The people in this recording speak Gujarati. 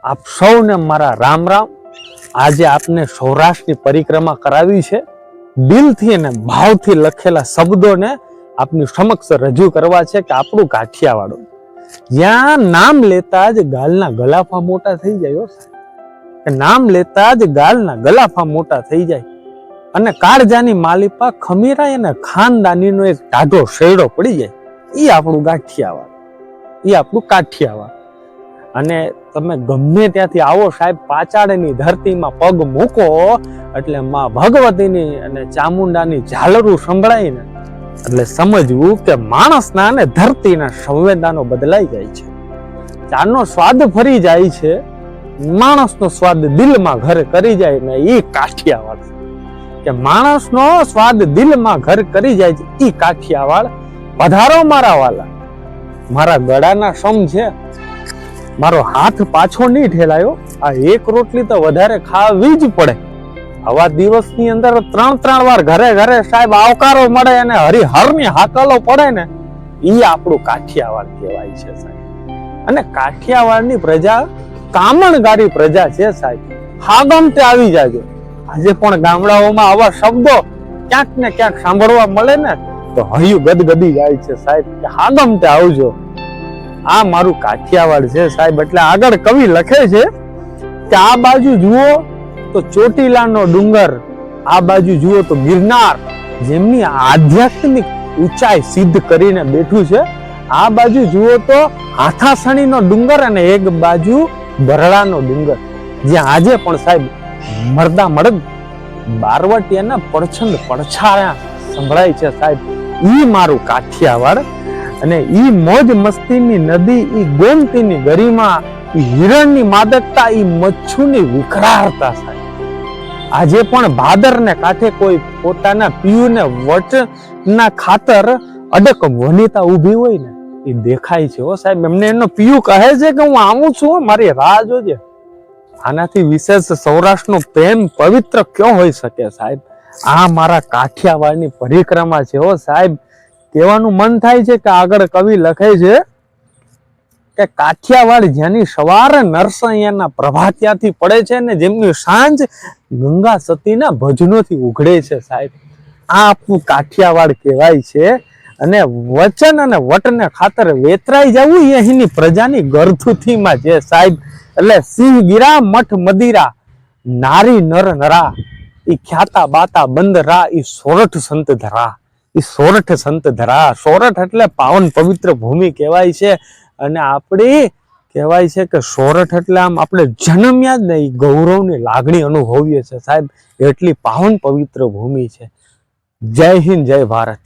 આપ સૌને મારા રામ રામ। આજે આપને સૌરાષ્ટ્રની પરિક્રમા કરાવી છે। દિલથી અને ભાવથી લખેલા શબ્દોને આપની સમક્ષ રજૂ કરવા છે કે આપણું કાઠિયાવાડ જ્યાં નામ લેતા જ ગાલના ગલાફા મોટા થઈ જાય, નામ લેતા જ ગાલના ગલાફા મોટા થઈ જાય અને કાળજાની માલિપા ખમીરાય અને ખાનદાનીનો એક ટાઢો શેડો પડી જાય। એ આપણું કાઠિયાવાડ, એ આપણું કાઠિયાવાડ। અને તમે ગમે ત્યાંથી આવો સાહેબ, પાચાળની ધરતીમાં પગ મૂકો એટલે માં ભગવતીની અને ચામુંડાની ઝાલરું સંભળાય ને એટલે સમજવું કે માણસના અને ધરતીના સંવેદનો બદલાઈ જાય છે। ચાનો સ્વાદ ફરી જાય છે, માણસનો સ્વાદ દિલમાં ઘર કરી જાય ને એ કાઠિયાવાડ કે માણસનો સ્વાદ દિલમાં ઘર કરી જાય છે એ કાઠિયાવાડ। પધારો મારા વાલા, મારા ગળાના સમ છે, મારો હાથ પાછો નહીં ઠેલાયો। આ એક રોટલી તો વધારે ખાવી જ પડે। આવા દિવસની અંદર 3-3 વાર ઘરે ઘરે સાહેબ આવકારો મળે અને હરિહરની હાકલો પડે ને એ આપણું કાઠિયાવાડ કહેવાય છે સાહેબ। અને કાઠિયાવાડની પ્રજા કામણગારી પ્રજા છે સાહેબ। હાગમતે આવી જાજો। આજે પણ ગામડાઓમાં આવા શબ્દો ક્યાંક ને ક્યાંક સાંભળવા મળે ને તો હૈયું ગદગદી જાય છે સાહેબ કે હાગમતે આવજો। આ મારું કાઠિયાવાડ છે સાહેબ। એટલે આગળ કવિ લખે છે કે આ બાજુ જુઓ તો ચોટીલાનો ડુંગર, આ બાજુ જુઓ તો ગિરનાર જેમની આધ્યાત્મિક ઊંચાઈ સિદ્ધ કરીને બેઠું છે। આ બાજુ જુઓ તો હાથાસણીનો ડુંગર અને એક બાજુ બરડાનો ડુંગર જ્યાં આજે પણ સાહેબ મરદા મડદ બારવટિયાના પડછંદ પડછાયા સંભળાય છે સાહેબ। ઈ મારું કાઠિયાવાડ। અને ઈ મોજ મસ્તીની નદી, ઈ ગોમતીની ગરિમા, ઈ હિરણની માદકતા, ઈ મચ્છુની વિકરાળતા સાહેબ। આજે પણ ભાદરને કાંઠે કોઈ પોતાના પિયુને વટના ખાતર અડક વનિતા ઊભી હોય ને એ દેખાય છે હો સાહેબ। એમને એનો પિયુ કહે છે કે હું આવું છું, મારી રાહ જોજે। આનાથી વિશેષ સૌરાષ્ટ્રનો પ્રેમ પવિત્ર ક્યાં હોઈ શકે સાહેબ। આ મારા કાઠિયાવાડની પરિક્રમા છે હો સાહેબ। કહેવાનું મન થાય છે કે આગળ કવિ લખે છે કે કાઠિયાવાડ જેની સવારે નરસૈયાના પ્રભાત્યાથી પડે છે ને જેમની સાંજ ગંગા સતીના ભજનોથી ઉઘડે છે સાહેબ। આ આપણું કાઠિયાવાડ કહેવાય છે। અને વચન અને વટને ખાતર વેતરાઈ જવું એ અહીંની પ્રજાની ગરથુથીમાં છે સાહેબ। એટલે સિંહ ગીરા મઠ મદિરા નારી નર નરા ઈ ખ્યાતા બાતા બંદરા ઈ સોરઠ સંત ધરા, ઈ સોરઠ સંત ધરા। સોરઠ એટલે પાવન પવિત્ર ભૂમિ કહેવાય છે। અને આપણી કહેવાય છે કે સોરઠ એટલે આમ આપણે જન્મ્યા જ નહીં ગૌરવની લાગણી અનુભવીએ છે સાહેબ। એટલી પાવન પવિત્ર ભૂમિ છે। જય હિન્દ, જય ભારત।